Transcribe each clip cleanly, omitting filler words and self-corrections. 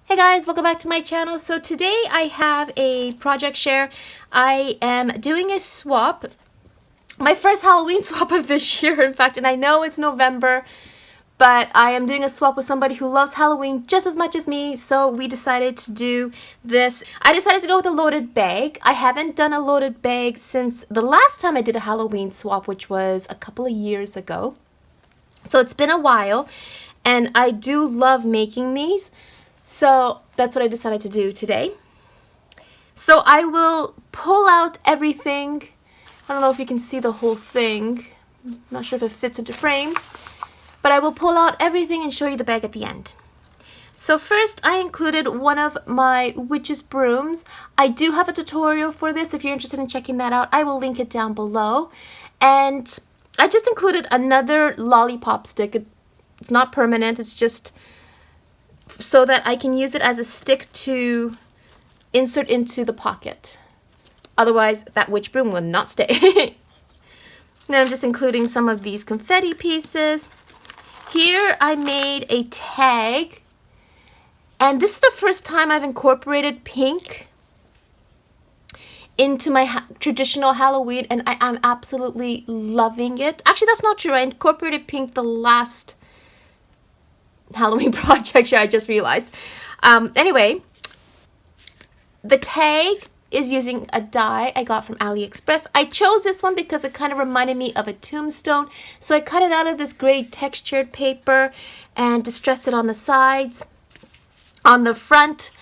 Hey guys, welcome back to my channel. So today I have a project share. I am doing a swap, my first Halloween swap of this year, in fact, and I know it's November, but I am doing a swap with somebody who loves Halloween just as much as me, so we decided to do this. I decided to go with a loaded bag. I haven't done a loaded bag since the last time I did a Halloween swap, which was a couple of years ago. So it's been a while, and I do love making these. So that's what I decided to do today. So I will pull out everything. I don't know if you can see the whole thing. I'm not sure if it fits into frame. But I will pull out everything and show you the bag at the end. So first I included one of my witch's brooms. I do have a tutorial for this. If you're interested in checking that out, I will link it down below. And I just included another lollipop stick. It's not permanent. It's just so that I can use it as a stick to insert into the pocket. Otherwise, that witch broom will not stay. Now I'm just including some of these confetti pieces. Here I made a tag, and this is the first time I've incorporated pink into my traditional Halloween, and I am absolutely loving it. Actually, that's not true. I incorporated pink the last Halloween project, I just realized. Anyway, the tag is using a die I got from AliExpress. I chose this one because it kind of reminded me of a tombstone, so I cut it out of this gray textured paper and distressed it on the sides. On the front,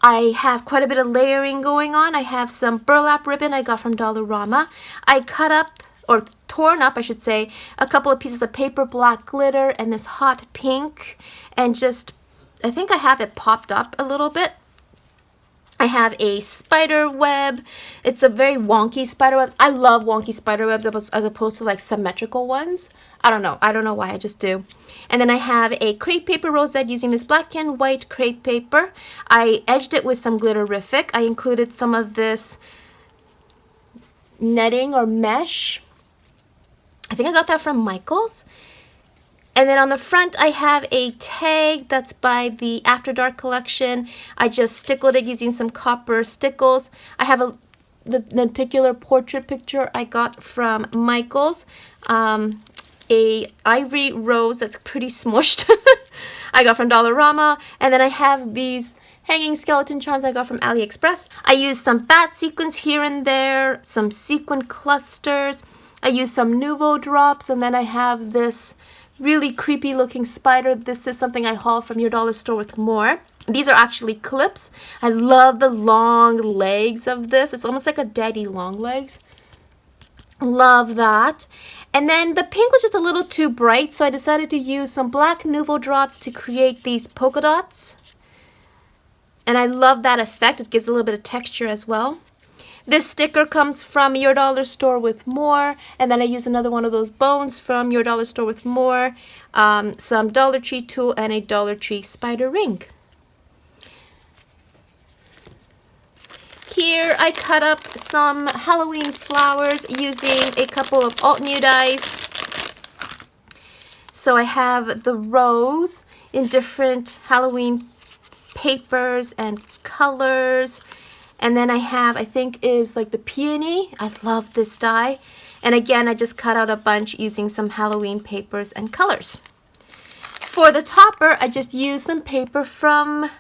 I have quite a bit of layering going on. I have some burlap ribbon I got from Dollarama. I cut up, or torn up I should say, a couple of pieces of paper black glitter and this hot pink, and just, I think I have it popped up a little bit. I have a spider web. It's a very wonky spider webs. I love wonky spider webs as opposed to like symmetrical ones. I don't know why, I just do. And then I have a crepe paper rosette using this black and white crepe paper. I edged it with some glitterific. I included some of this netting or mesh. I think I got that from Michael's. And then on the front I have a tag that's by the After Dark collection. I just stickled it using some copper stickles. I have the lenticular portrait picture I got from Michael's. A ivory rose that's pretty smushed I got from Dollarama. And then I have these hanging skeleton charms I got from AliExpress. I used some bat sequins here and there, some sequin clusters. I used some Nouveau drops, and then I have this really creepy looking spider. This is something I hauled from Your Dollar Store with More. These are actually clips. I love the long legs of this. It's almost like a daddy long legs. Love that. And then the pink was just a little too bright, so I decided to use some black Nouveau drops to create these polka dots. And I love that effect. It gives a little bit of texture as well. This sticker comes from Your Dollar Store with More, and then I use another one of those bones from Your Dollar Store with More, some Dollar Tree tulle, and a Dollar Tree spider ring. Here I cut up some Halloween flowers using a couple of alt new dies. So I have the rose in different Halloween papers and colors. And then I have, I think is like the peony. I love this die. And again, I just cut out a bunch using some Halloween papers and colors. For the topper, I just used some paper from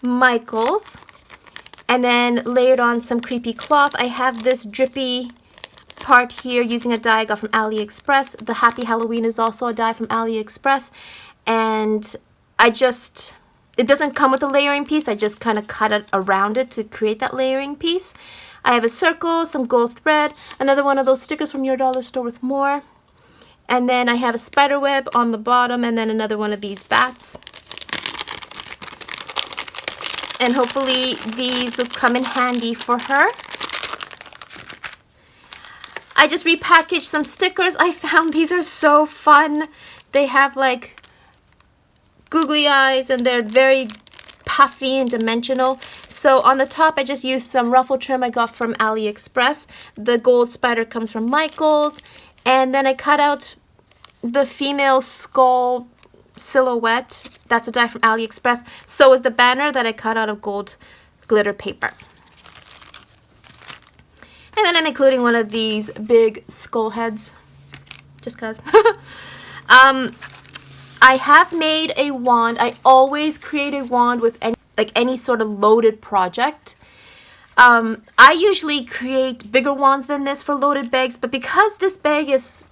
Michael's and then layered on some creepy cloth. I have this drippy part here using a die I got from AliExpress. The Happy Halloween is also a die from AliExpress. And it doesn't come with a layering piece. I just kind of cut it around it to create that layering piece. I have a circle, some gold thread, another one of those stickers from Your Dollar Store with More. And then I have a spider web on the bottom, and then another one of these bats. And hopefully these will come in handy for her. I just repackaged some stickers. I found these are so fun. They have like googly eyes, and they're very puffy and dimensional. So on the top I just used some ruffle trim I got from AliExpress. The gold spider comes from Michael's, and then I cut out the female skull silhouette. That's a die from AliExpress. So is the banner that I cut out of gold glitter paper. And then I'm including one of these big skull heads, just cause. I have made a wand. I always create a wand with any sort of loaded project. I usually create bigger wands than this for loaded bags, but because this bag is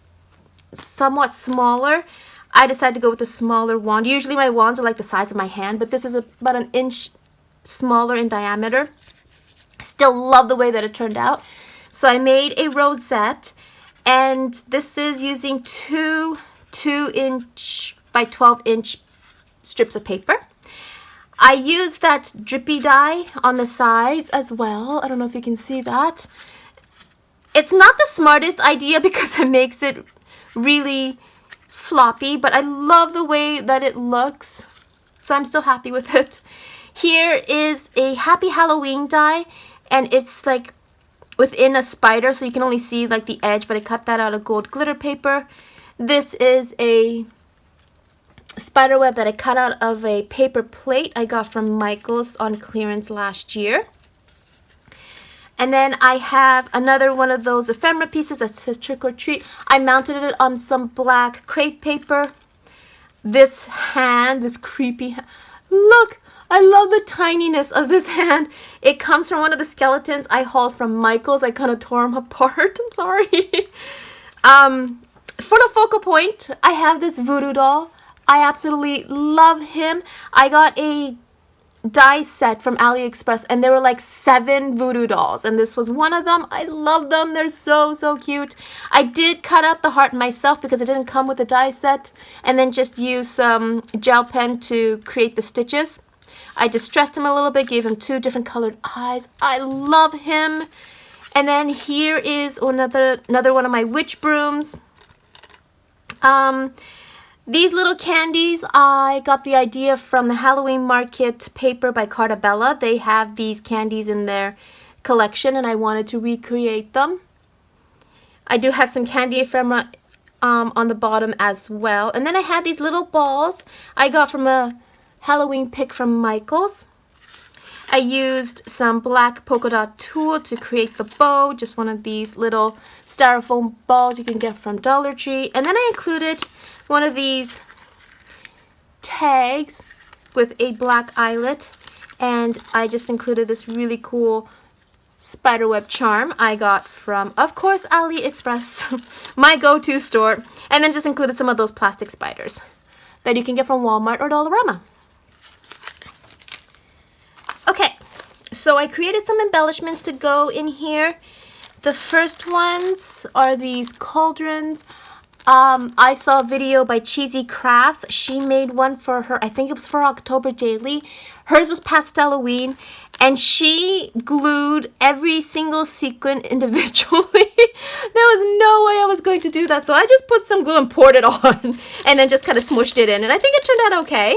somewhat smaller, I decided to go with a smaller wand. Usually my wands are like the size of my hand, but this is about an inch smaller in diameter. Still love the way that it turned out. So I made a rosette, and this is using two 2-inch by 12-inch strips of paper. I used that drippy dye on the sides as well. I don't know if you can see that. It's not the smartest idea because it makes it really floppy, but I love the way that it looks, so I'm still happy with it. Here is a Happy Halloween die, and it's like within a spider, so you can only see like the edge, but I cut that out of gold glitter paper. This is a spider web that I cut out of a paper plate I got from Michael's on clearance last year. And then I have another one of those ephemera pieces that says trick or treat. I mounted it on some black crepe paper. This hand, this creepy hand. Look, I love the tininess of this hand. It comes from one of the skeletons I hauled from Michael's. I kind of tore them apart. I'm sorry. For the focal point, I have this Voodoo Doll. I absolutely love him. I got a die set from AliExpress, and there were like 7 Voodoo Dolls, and this was one of them. I love them. They're so cute. I did cut out the heart myself because it didn't come with a die set, and then just use some gel pen to create the stitches. I distressed him a little bit, gave him 2 different colored eyes. I love him. And then here is another one of my witch brooms. These little candies, I got the idea from the Halloween Market paper by Carta Bella. They have these candies in their collection, and I wanted to recreate them. I do have some candy ephemera on the bottom as well. And then I had these little balls I got from a Halloween pick from Michael's. I used some black polka dot tulle to create the bow, just one of these little styrofoam balls you can get from Dollar Tree. And then I included one of these tags with a black eyelet, and I just included this really cool spiderweb charm I got from, of course, AliExpress, my go-to store, and then just included some of those plastic spiders that you can get from Walmart or Dollarama. Okay, so I created some embellishments to go in here. The first ones are these cauldrons. I saw a video by Cheesy Crafts. She made one for her, I think it was for October Daily. Hers was Pastelloween, and she glued every single sequin individually. There was no way I was going to do that, so I just put some glue and poured it on, and then just kind of smooshed it in, and I think it turned out okay.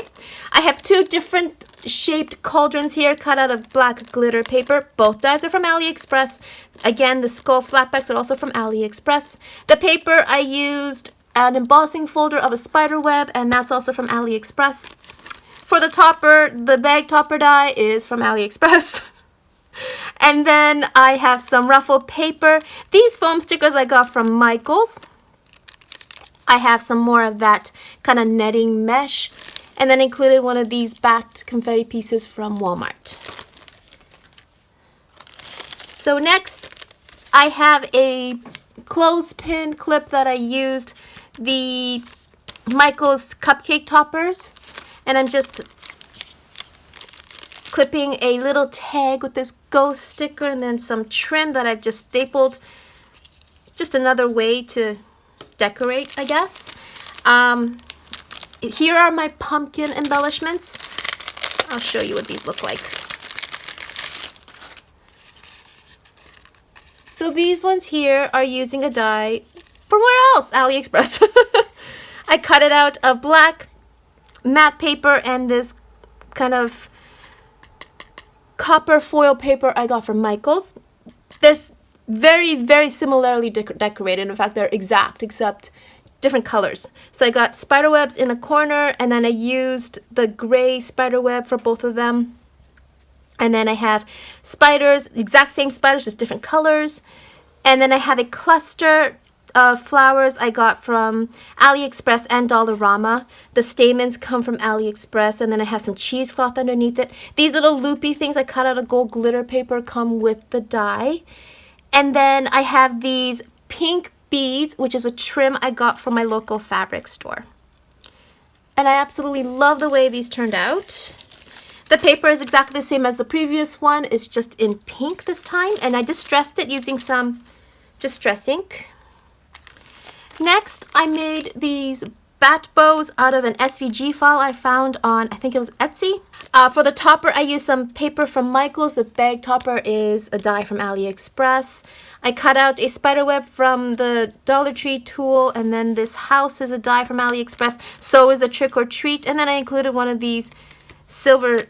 I have 2 different shaped cauldrons here cut out of black glitter paper. Both dies are from AliExpress. Again, the skull flatbacks are also from AliExpress. The paper, I used an embossing folder of a spider web, and that's also from AliExpress. For the topper, the bag topper die is from AliExpress. And then I have some ruffled paper. These foam stickers I got from Michael's. I have some more of that kind of netting mesh. And then included one of these backed confetti pieces from Walmart. So next, I have a clothespin clip that I used, the Michael's cupcake toppers, and I'm just clipping a little tag with this ghost sticker and then some trim that I've just stapled. Just another way to decorate, I guess. Here are my pumpkin embellishments. I'll show you what these look like. So these ones here are using a die from where else? AliExpress. I cut it out of black matte paper and this kind of copper foil paper I got from Michael's. They're very similarly decorated. In fact, they're exact, except different colors. So I got spider webs in the corner, and then I used the gray spider web for both of them. And then I have spiders, exact same spiders, just different colors. And then I have a cluster of flowers I got from AliExpress and Dollarama. The stamens come from AliExpress, and then I have some cheesecloth underneath it. These little loopy things I cut out of gold glitter paper come with the die. And then I have these pink beads, which is a trim I got from my local fabric store. And I absolutely love the way these turned out. The paper is exactly the same as the previous one. It's just in pink this time, and I distressed it using some distress ink. Next, I made these bat bows out of an SVG file I found on, I think it was Etsy. For the topper, I used some paper from Michaels. The bag topper is a die from AliExpress. I cut out a spider web from the Dollar Tree tool, and then this house is a die from AliExpress. So is a trick or treat, and then I included one of these silver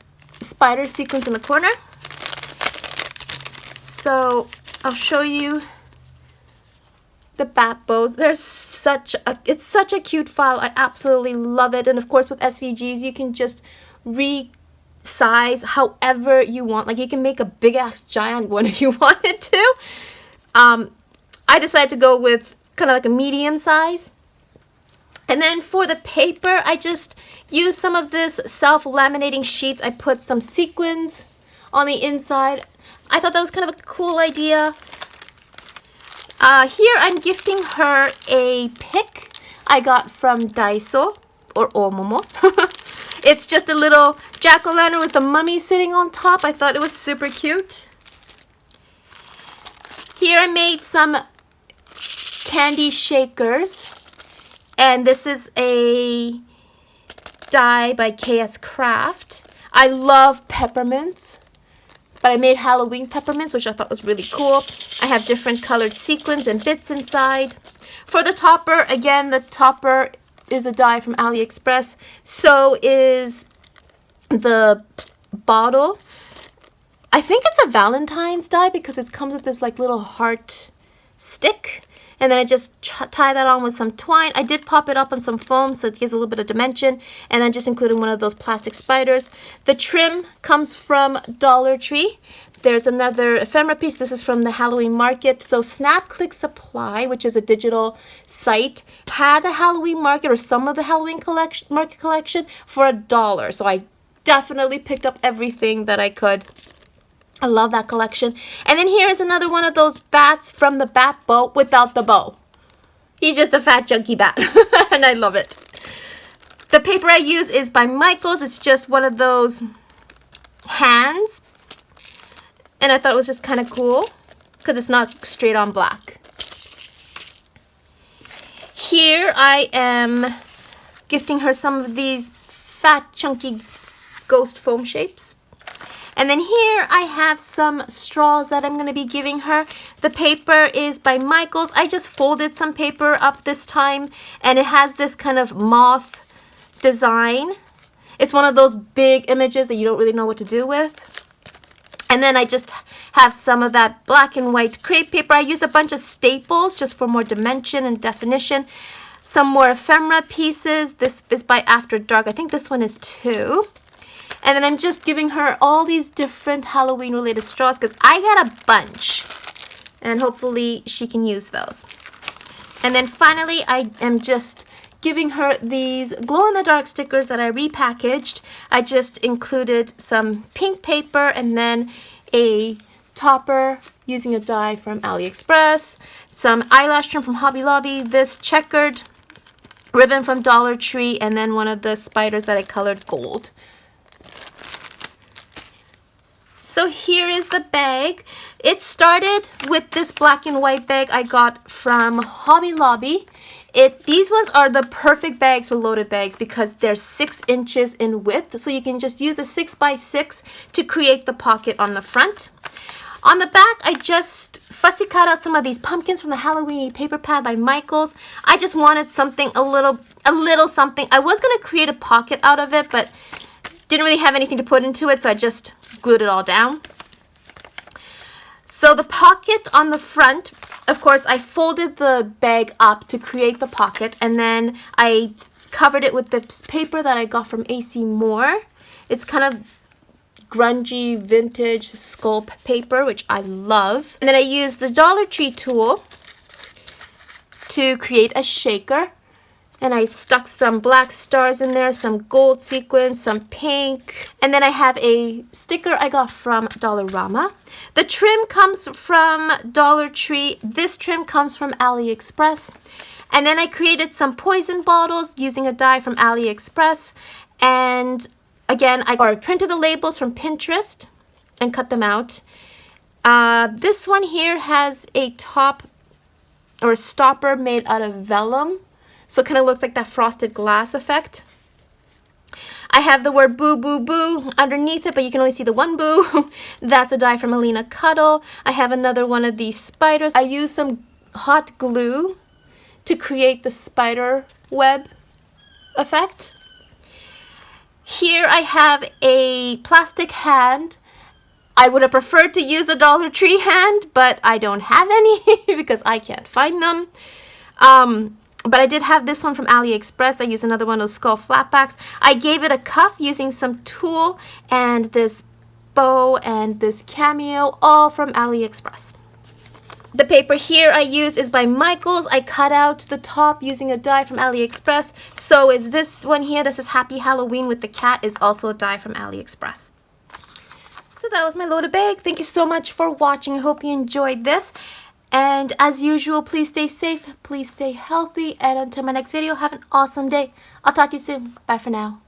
spider sequins in the corner. So I'll show you the bat bows. It's such a cute file. I absolutely love it. And of course with SVGs you can just resize however you want. Like you can make a big ass giant one if you wanted to. I decided to go with kind of like a medium size. And then for the paper, I just used some of this self-laminating sheets. I put some sequins on the inside. I thought that was kind of a cool idea. Here I'm gifting her a pick I got from Daiso, or Omomo. It's just a little jack-o'-lantern with a mummy sitting on top. I thought it was super cute. Here I made some candy shakers. And this is a die by KS Craft. I love peppermints, but I made Halloween peppermints, which I thought was really cool. I have different colored sequins and bits inside. For the topper, again, the topper is a die from AliExpress. So is the bottle. I think it's a Valentine's die because it comes with this like little heart stick. And then I just tie that on with some twine. I did pop it up on some foam so it gives a little bit of dimension. And then just included one of those plastic spiders. The trim comes from Dollar Tree. There's another ephemera piece. This is from the Halloween market. So Snap Click Supply, which is a digital site, had the Halloween market or some of the Halloween market collection for $1. So I definitely picked up everything that I could. I love that collection. And then here is another one of those bats from the bat bow without the bow. He's just a fat chunky bat and I love it. The paper I use is by Michaels. It's just one of those hands. And I thought it was just kind of cool because it's not straight on black. Here I am gifting her some of these fat chunky ghost foam shapes. And then here I have some straws that I'm going to be giving her. The paper is by Michaels. I just folded some paper up this time, and it has this kind of moth design. It's one of those big images that you don't really know what to do with. And then I just have some of that black and white crepe paper. I used a bunch of staples just for more dimension and definition. Some more ephemera pieces. This is by After Dark. I think this one is 2. And then I'm just giving her all these different Halloween related straws because I got a bunch. And hopefully she can use those. And then finally I am just giving her these glow-in-the-dark stickers that I repackaged. I just included some pink paper and then a topper using a die from AliExpress, some eyelash trim from Hobby Lobby, this checkered ribbon from Dollar Tree, and then one of the spiders that I colored gold. So here is the bag. It started with this black and white bag I got from Hobby Lobby. These ones are the perfect bags for loaded bags because they're 6 inches in width. So you can just use a 6x6 to create the pocket on the front. On the back, I just fussy cut out some of these pumpkins from the Halloween paper pad by Michaels. I just wanted something, a little something. I was going to create a pocket out of it, but didn't really have anything to put into it, so I just glued it all down. So the pocket on the front of course, I folded the bag up to create the pocket, and then I covered it with this paper that I got from AC Moore. It's kind of grungy vintage sculpt paper, which I love. And then I used the Dollar Tree tool to create a shaker. And I stuck some black stars in there, some gold sequins, some pink. And then I have a sticker I got from Dollarama. The trim comes from Dollar Tree. This trim comes from AliExpress. And then I created some poison bottles using a die from AliExpress. And again, I printed the labels from Pinterest and cut them out. This one here has a top or a stopper made out of vellum. So it kind of looks like that frosted glass effect. I have the word boo boo boo underneath it, but you can only see the one boo. That's a die from Alina Cuddle. I have another one of these spiders. I used some hot glue to create the spider web effect. Here I have a plastic hand. I would have preferred to use a Dollar Tree hand, but I don't have any because I can't find them. But I did have this one from AliExpress. I used another one of those skull flatbacks. I gave it a cuff using some tulle and this bow and this cameo, all from AliExpress. The paper here I used is by Michaels. I cut out the top using a die from AliExpress. So is this one here. This is Happy Halloween with the cat, is also a die from AliExpress. So that was my loaded bag. Thank you so much for watching. I hope you enjoyed this. And as usual, please stay safe, please stay healthy, and until my next video, have an awesome day. I'll talk to you soon. Bye for now.